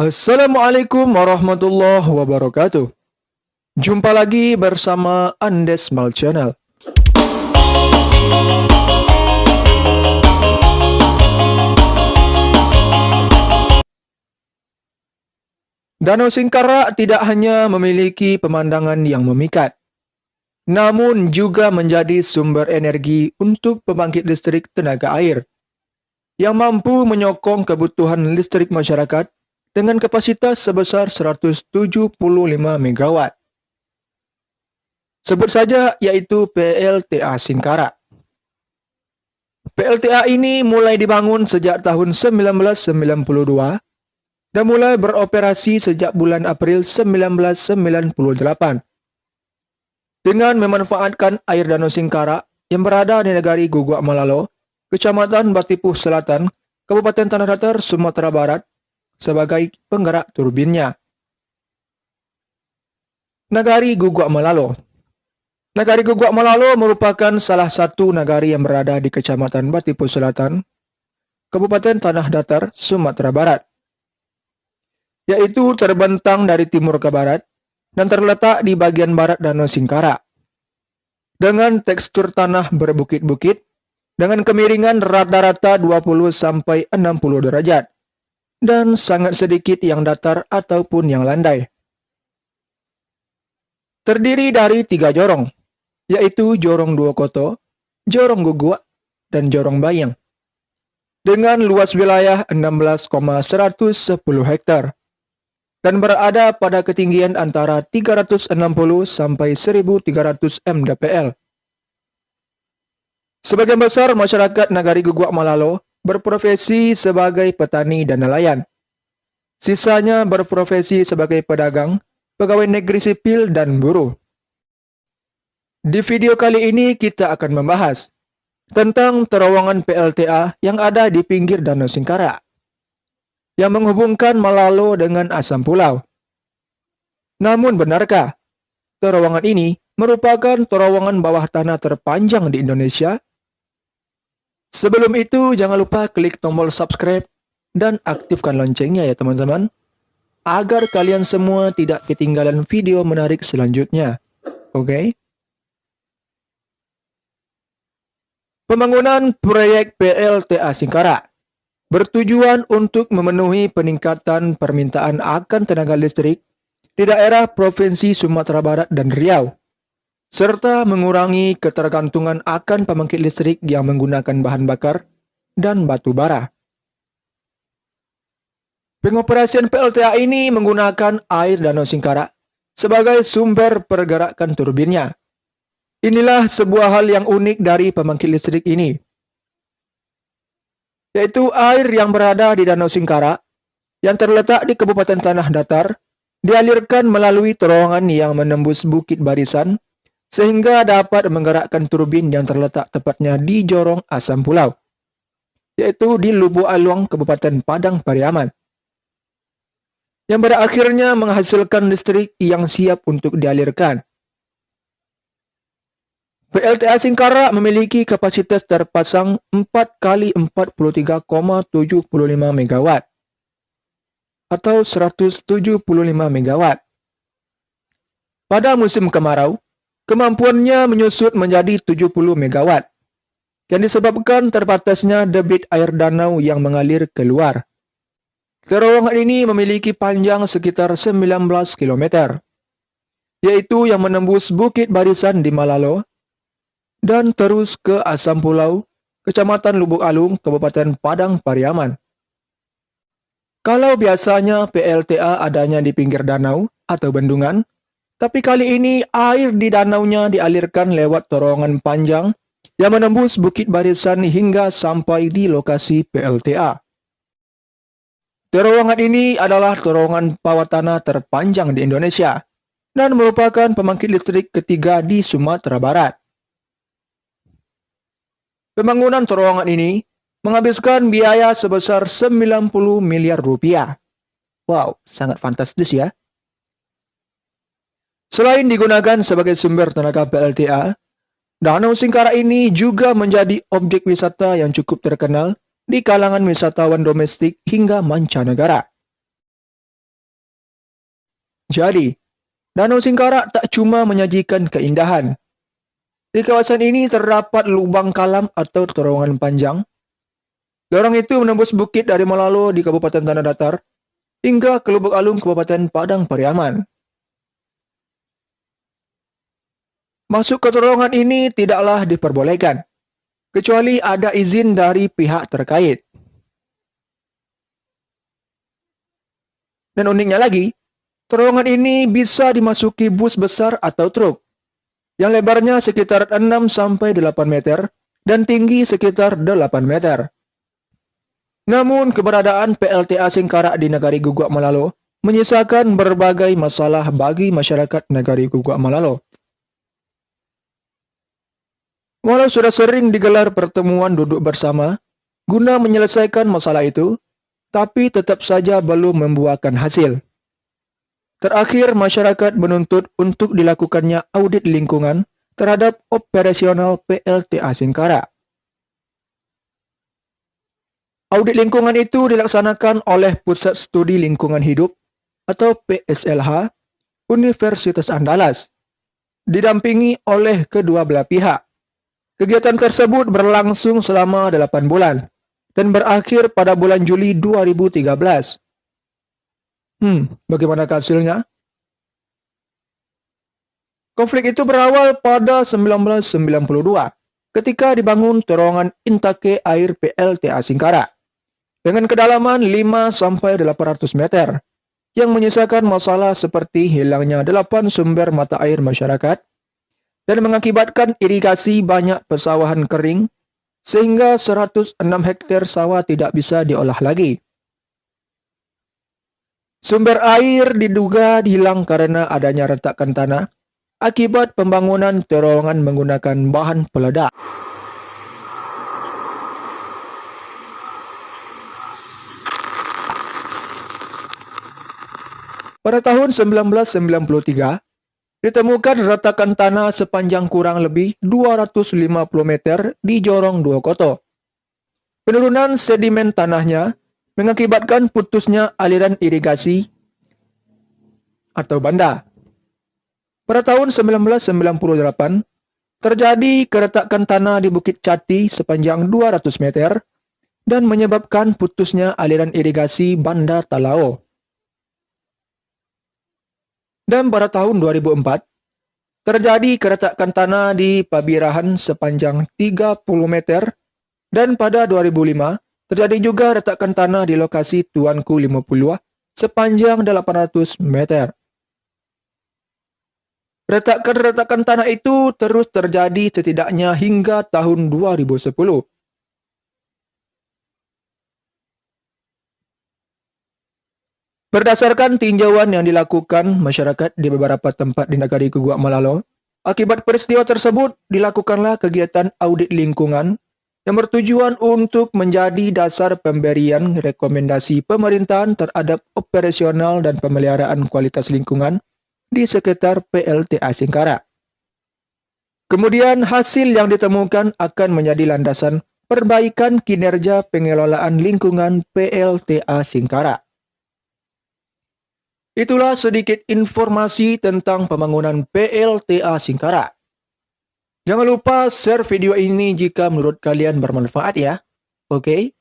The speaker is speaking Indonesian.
Assalamualaikum warahmatullahi wabarakatuh. Jumpa lagi bersama Andes Mal Channel. Danau Singkara tidak hanya memiliki pemandangan yang memikat, namun juga menjadi sumber energi untuk pembangkit listrik tenaga air yang mampu menyokong kebutuhan listrik masyarakat dengan kapasitas sebesar 175 megawatt. Sebut saja yaitu PLTA Singkara. PLTA ini mulai dibangun sejak tahun 1992 dan mulai beroperasi sejak bulan April 1998 dengan memanfaatkan air Danau Singkara yang berada di negari Guguk Malalo, Kecamatan Batipuh Selatan, Kabupaten Tanah Datar, Sumatera Barat sebagai penggerak turbinnya. Nagari Guguk Malalo. Nagari Guguk Malalo merupakan salah satu nagari yang berada di Kecamatan Batipuh Selatan, Kabupaten Tanah Datar, Sumatera Barat, yaitu terbentang dari timur ke barat dan terletak di bagian barat Danau Singkara. Dengan tekstur tanah berbukit-bukit dengan kemiringan rata-rata 20-60 derajat dan sangat sedikit yang datar ataupun yang landai. Terdiri dari 3 jorong, yaitu Jorong Duokoto, Jorong Guguk, dan Jorong Bayang, dengan luas wilayah 16,110 hektar dan berada pada ketinggian antara 360 sampai 1300 mdpl. Sebagian besar masyarakat Nagari Guguk Malalo berprofesi sebagai petani dan nelayan. Sisanya berprofesi sebagai pedagang, pegawai negeri sipil, dan buruh. Di video kali ini kita akan membahas tentang terowongan PLTA yang ada di pinggir Danau Singkara yang menghubungkan Malalo dengan Asam Pulau. Namun benarkah terowongan ini merupakan terowongan bawah tanah terpanjang di Indonesia? Sebelum itu, jangan lupa klik tombol subscribe dan aktifkan loncengnya ya teman-teman, agar kalian semua tidak ketinggalan video menarik selanjutnya. Oke? Pembangunan proyek PLTA Singkara bertujuan untuk memenuhi peningkatan permintaan akan tenaga listrik di daerah Provinsi Sumatera Barat dan Riau, serta mengurangi ketergantungan akan pembangkit listrik yang menggunakan bahan bakar dan batu bara. Pengoperasian PLTA ini menggunakan air Danau Singkara sebagai sumber pergerakan turbinnya. Inilah sebuah hal yang unik dari pembangkit listrik ini, yaitu air yang berada di Danau Singkara yang terletak di Kabupaten Tanah Datar dialirkan melalui terowongan yang menembus Bukit Barisan sehingga dapat menggerakkan turbin yang terletak tepatnya di Jorong Asam Pulau, yaitu di Lubuk Aluang, Kabupaten Padang Pariaman, yang pada akhirnya menghasilkan listrik yang siap untuk dialirkan. PLTA Singkara memiliki kapasitas terpasang 4 kali 43,75 megawatt atau 175 megawatt. Pada musim kemarau, kemampuannya menyusut menjadi 70 megawatt yang disebabkan terbatasnya debit air danau yang mengalir keluar. Terowongan ini memiliki panjang sekitar 19 km, yaitu yang menembus Bukit Barisan di Malalo dan terus ke Asam Pulau, Kecamatan Lubuk Alung, Kabupaten Padang Pariaman. Kalau biasanya PLTA adanya di pinggir danau atau bendungan, tapi kali ini air di danaunya dialirkan lewat terowongan panjang yang menembus Bukit Barisan hingga sampai di lokasi PLTA. Terowongan ini adalah terowongan bawah tanah terpanjang di Indonesia dan merupakan pembangkit listrik ketiga di Sumatera Barat. Pembangunan terowongan ini menghabiskan biaya sebesar 90 miliar rupiah. Wow, sangat fantastis ya. Selain digunakan sebagai sumber tenaga PLTA, Danau Singkara ini juga menjadi objek wisata yang cukup terkenal di kalangan wisatawan domestik hingga mancanegara. Jadi, Danau Singkarak tak cuma menyajikan keindahan. Di kawasan ini terdapat lubang kalam atau terowongan panjang. Lorong itu menembus bukit dari Malalo di Kabupaten Tanah Datar hingga ke Lubuk Alung Kabupaten Padang Pariaman. Masuk ke terowongan ini tidaklah diperbolehkan, kecuali ada izin dari pihak terkait. Dan uniknya lagi, terowongan ini bisa dimasuki bus besar atau truk, yang lebarnya sekitar 6-8 meter dan tinggi sekitar 8 meter. Namun, keberadaan PLTA Singkarak di Negari Guguk Malalo menyisakan berbagai masalah bagi masyarakat Negari Guguk Malalo. Walau sudah sering digelar pertemuan duduk bersama guna menyelesaikan masalah itu, tapi tetap saja belum membuahkan hasil. Terakhir, masyarakat menuntut untuk dilakukannya audit lingkungan terhadap operasional PLTA Singkarak. Audit lingkungan itu dilaksanakan oleh Pusat Studi Lingkungan Hidup atau PSLH Universitas Andalas, didampingi oleh kedua belah pihak. Kegiatan tersebut berlangsung selama 8 bulan dan berakhir pada bulan Juli 2013. Bagaimana hasilnya? Konflik itu berawal pada 1992 ketika dibangun terowongan intake air PLTA Singkarak dengan kedalaman 5-800 meter yang menyisakan masalah seperti hilangnya 8 sumber mata air masyarakat dan mengakibatkan irigasi banyak persawahan kering sehingga 106 hektar sawah tidak bisa diolah lagi. Sumber air diduga hilang karena adanya retakan tanah akibat pembangunan terowongan menggunakan bahan peledak. Pada tahun 1993, ditemukan retakan tanah sepanjang kurang lebih 250 meter di Jorong Duokoto. Penurunan sedimen tanahnya mengakibatkan putusnya aliran irigasi atau banda. Pada tahun 1998, terjadi keretakan tanah di Bukit Cati sepanjang 200 meter dan menyebabkan putusnya aliran irigasi Banda Talao. Dan pada tahun 2004, terjadi keretakan tanah di Pabirahan sepanjang 30 meter dan pada 2005, terjadi juga retakan tanah di lokasi Tuanku 50 sepanjang 800 meter. Retakan-retakan tanah itu terus terjadi setidaknya hingga tahun 2010. Berdasarkan tinjauan yang dilakukan masyarakat di beberapa tempat di Negari Guguk Malalo, akibat peristiwa tersebut dilakukanlah kegiatan audit lingkungan yang bertujuan untuk menjadi dasar pemberian rekomendasi pemerintahan terhadap operasional dan pemeliharaan kualitas lingkungan di sekitar PLTA Singkarak. Kemudian hasil yang ditemukan akan menjadi landasan perbaikan kinerja pengelolaan lingkungan PLTA Singkarak. Itulah sedikit informasi tentang pembangunan PLTA Singkarak. Jangan lupa share video ini jika menurut kalian bermanfaat ya. Oke?